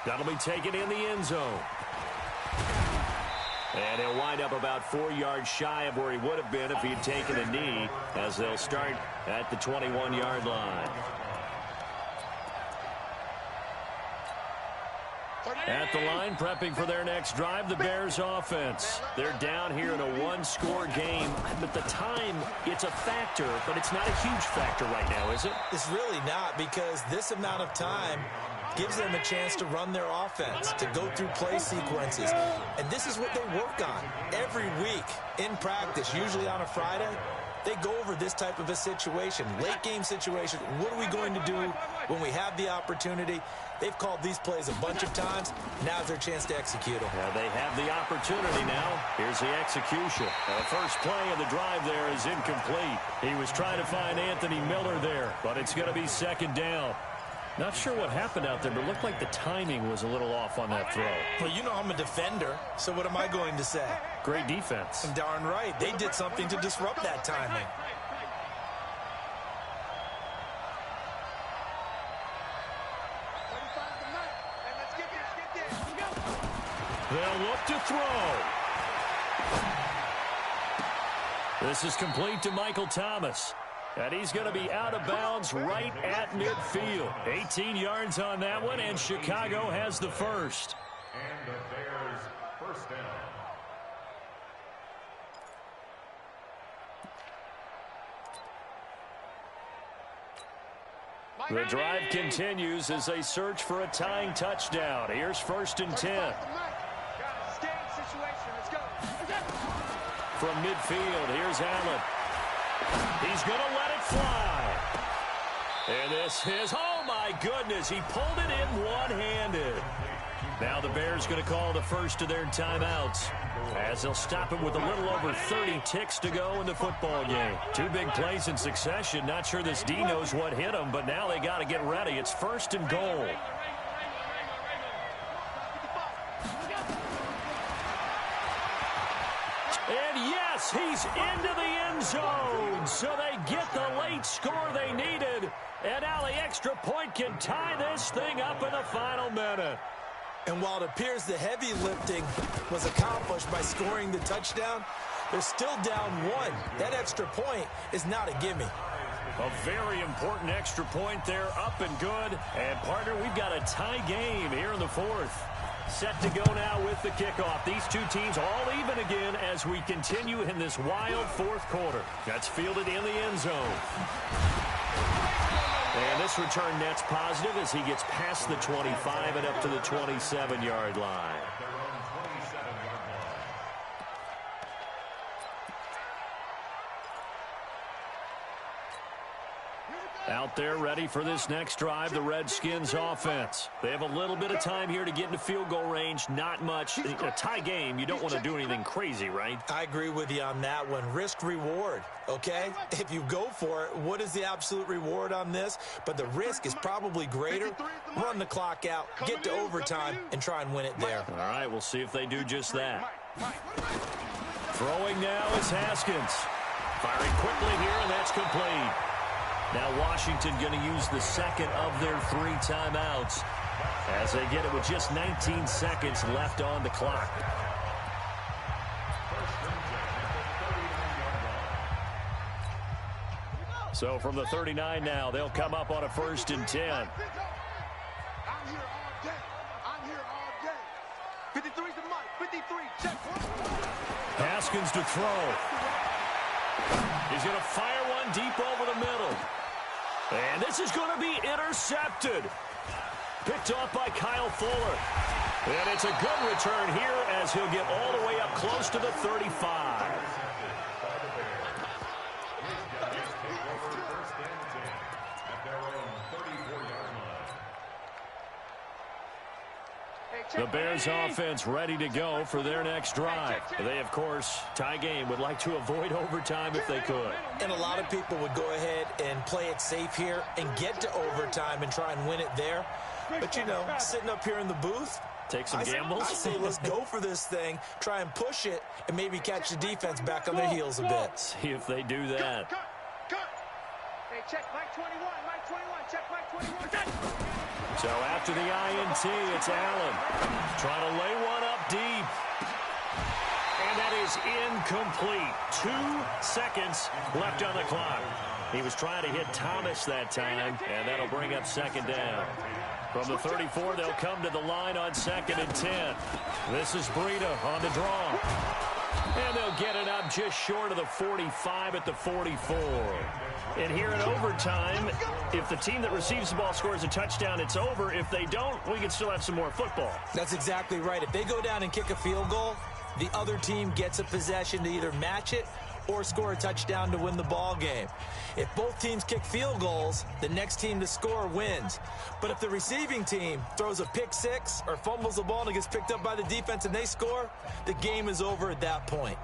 [SPEAKER 1] That'll be taken in the end zone. And he'll wind up about 4 yards shy of where he would have been if he had taken a knee, as they'll start at the 21-yard line. At the line, prepping for their next drive, the Bears offense. They're down here in a 1-score game. But the time, it's a factor, but it's not a huge factor right now, is it?
[SPEAKER 2] It's really not, because this amount of time, gives them a chance to run their offense, to go through play sequences. And this is what they work on every week in practice, usually on a Friday. They go over this type of a situation, late game situation. What are we going to do when we have the opportunity? They've called these plays a bunch of times. Now's their chance to execute them.
[SPEAKER 1] Yeah, they have the opportunity now. Here's the execution. The first play of the drive there is incomplete. He was trying to find Anthony Miller there, but it's going to be second down. Not sure what happened out there, but it looked like the timing was a little off on that throw.
[SPEAKER 2] Well, you know I'm a defender, so what am I going to say?
[SPEAKER 1] Great defense.
[SPEAKER 2] Darn right. They did something to disrupt that timing.
[SPEAKER 1] They'll look to throw. This is complete to Michael Thomas. And he's going to be out of bounds right at midfield. 18 yards on that one, and Chicago has the first.
[SPEAKER 5] And the Bears first down.
[SPEAKER 1] The drive continues as they search for a tying touchdown. Here's 1st and 10. From midfield, here's Allen. He's going to let it fly. And this is, oh my goodness, he pulled it in one-handed. Now the Bears going to call the first of their timeouts, as they'll stop it with a little over 30 ticks to go in the football game. 2 big plays in succession. Not sure this D knows what hit him, but now they got to get ready. It's 1st and goal. And yes, he's into the end zone. So they get the late score they needed. And now the extra point can tie this thing up in the final minute.
[SPEAKER 2] And while it appears the heavy lifting was accomplished by scoring the touchdown, they're still down 1. That extra point is not a gimme.
[SPEAKER 1] A very important extra point there, up and good. And, partner, we've got a tie game here in the 4th. Set to go now with the kickoff. These two teams all even again as we continue in this wild 4th quarter. That's fielded in the end zone. And this return net's positive as he gets past the 25 and up to the 27-yard line. Out there ready for this next drive, the Redskins offense. They have a little bit of time here to get into field goal range, not much. In a tie game, you don't want to do anything crazy, right?
[SPEAKER 2] I agree with you on that one. Risk reward, okay? If you go for it, what is the absolute reward on this? But the risk is probably greater. Run the clock out, get to overtime, and try and win it there.
[SPEAKER 1] All right, we'll see if they do just that. Throwing now is Haskins. Firing quickly here, and that's complete. Now Washington going to use the second of their 3 timeouts as they get it with just 19 seconds left on the clock. So from the 39 now, they'll come up on a 1st and 10.
[SPEAKER 4] I'm here all day. I'm here all day. 53's the mic. 53, check.
[SPEAKER 1] Haskins to throw. He's going to fire one deep over the middle. And this is going to be intercepted. Picked off by Kyle Fuller. And it's a good return here as he'll get all the way up close to the 35. The Bears offense ready to go for their next drive. They, of course, tie game, would like to avoid overtime if they could.
[SPEAKER 2] And a lot of people would go ahead and play it safe here and get to overtime and try and win it there. But, you know, sitting up here in the booth,
[SPEAKER 1] take some gambles.
[SPEAKER 2] I say let's go for this thing, try and push it, and maybe catch the defense back on their heels a bit.
[SPEAKER 1] See if they do that.
[SPEAKER 6] Hey, check Mike 21, Mike 21, check Mike 21.
[SPEAKER 1] So after the INT, it's Allen trying to lay one up deep. And that is incomplete. 2 seconds left on the clock. He was trying to hit Thomas that time, and that'll bring up 2nd down. From the 34, they'll come to the line on 2nd and 10. This is Breida on the draw. And they'll get it up just short of the 45 at the 44. And here in overtime, if the team that receives the ball scores a touchdown, it's over. If they don't, we can still have some more football.
[SPEAKER 2] That's exactly right. If they go down and kick a field goal, the other team gets a possession to either match it or score a touchdown to win the ball game. If both teams kick field goals, the next team to score wins. But if the receiving team throws a pick six or fumbles the ball and it gets picked up by the defense and they score, the game is over at that point.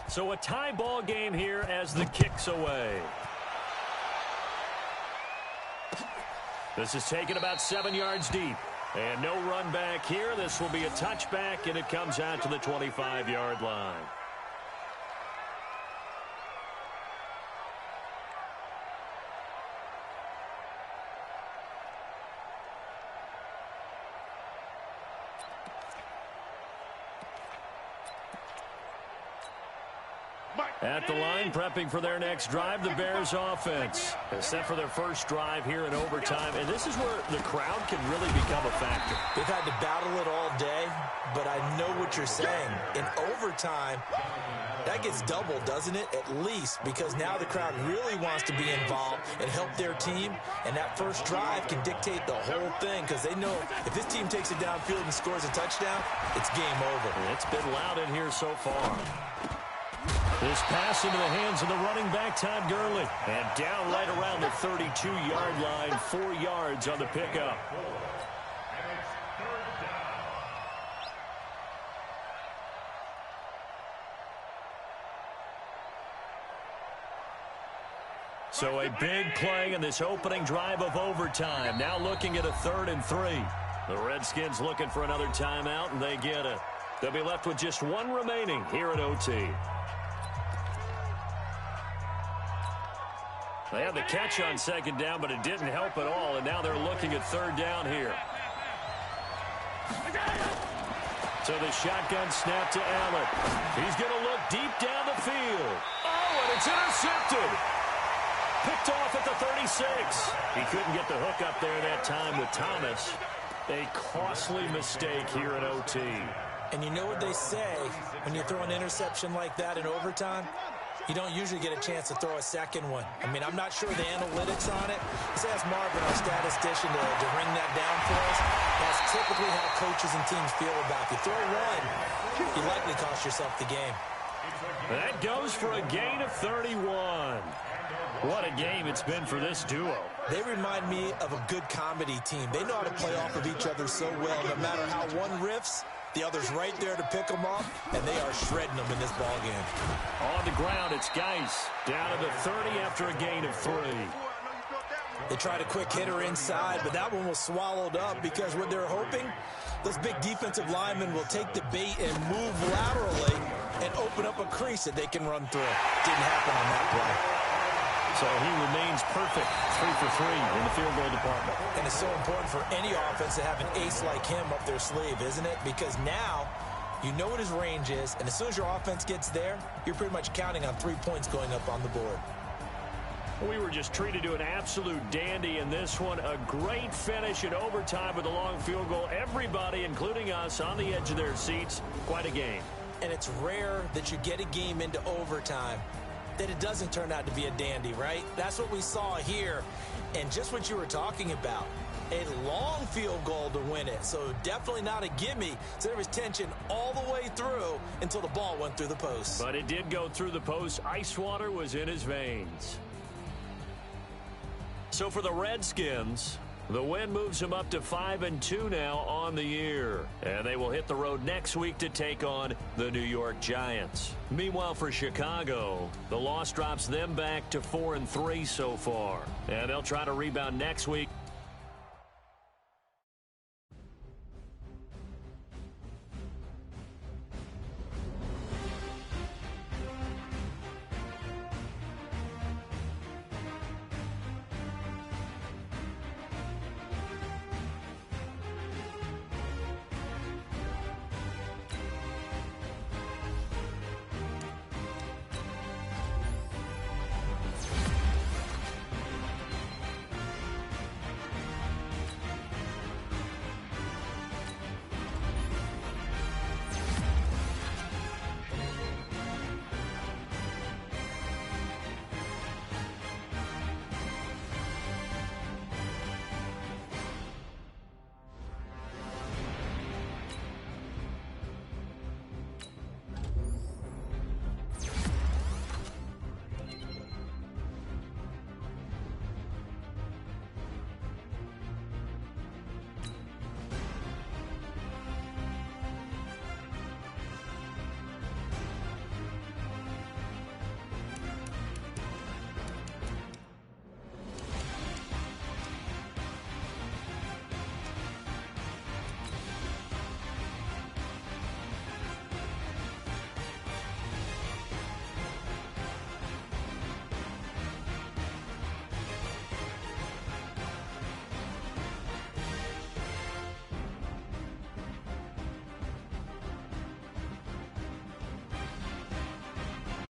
[SPEAKER 1] So a tie ball game here as the kick's away. This is taken about 7 yards deep. And no run back here. This will be a touchback, and it comes out to the 25-yard line. At the line, prepping for their next drive, the Bears offense. Set for their first drive here in overtime. And this is where the crowd can really become a factor.
[SPEAKER 2] They've had to battle it all day, but I know what you're saying. In overtime, that gets doubled, doesn't it? At least, because now the crowd really wants to be involved and help their team. And that first drive can dictate the whole thing because they know if this team takes it downfield and scores a touchdown, it's game over.
[SPEAKER 1] It's been loud in here so far. This pass into the hands of the running back, Todd Gurley. And down right around the 32-yard line, 4 yards on the pickup. So a big play in this opening drive of overtime. Now looking at a 3rd and 3. The Redskins looking for another timeout, and they get it. They'll be left with just one remaining here at OT. They had the catch on 2nd down, but it didn't help at all, and now they're looking at 3rd down here. So the shotgun snap to Allen. He's going to look deep down the field. Oh, and it's intercepted. Picked off at the 36. He couldn't get the hook up there that time with Thomas. A costly mistake here at OT.
[SPEAKER 2] And you know what they say when you throw an interception like that in overtime? You don't usually get a chance to throw a second one. I mean, I'm not sure the analytics on it. Let's ask Marvin, our statistician, to ring that down for us. That's typically how coaches and teams feel about it. If you throw one, you likely cost yourself the game.
[SPEAKER 1] That goes for a gain of 31. What a game it's been for this duo.
[SPEAKER 2] They remind me of a good comedy team. They know how to play off of each other so well. No matter how one riffs, the other's right there to pick them up, and they are shredding them in this ball game.
[SPEAKER 1] On the ground, it's Geis down to the 30 after a gain of 3.
[SPEAKER 2] They tried a quick hitter inside, but that one was swallowed up because what they're hoping, those big defensive linemen will take the bait and move laterally and open up a crease that they can run through. Didn't happen on that play.
[SPEAKER 1] So he remains perfect, 3 for 3 in the field goal department.
[SPEAKER 2] And it's so important for any offense to have an ace like him up their sleeve, isn't it? Because now you know what his range is, and as soon as your offense gets there, you're pretty much counting on 3 points going up on the board.
[SPEAKER 1] We were just treated to an absolute dandy in this one. A great finish in overtime with a long field goal. Everybody, including us, on the edge of their seats. Quite a game.
[SPEAKER 2] And it's rare that you get a game into overtime that it doesn't turn out to be a dandy, right? That's what we saw here. And just what you were talking about, a long field goal to win it. So definitely not a gimme. So there was tension all the way through until the ball went through the post.
[SPEAKER 1] But it did go through the post. Ice water was in his veins. So for the Redskins, The win moves them up to 5-2 now on the year. And they will hit the road next week to take on the New York Giants. Meanwhile, for Chicago, the loss drops them back to 4-3 so far. And they'll try to rebound next week.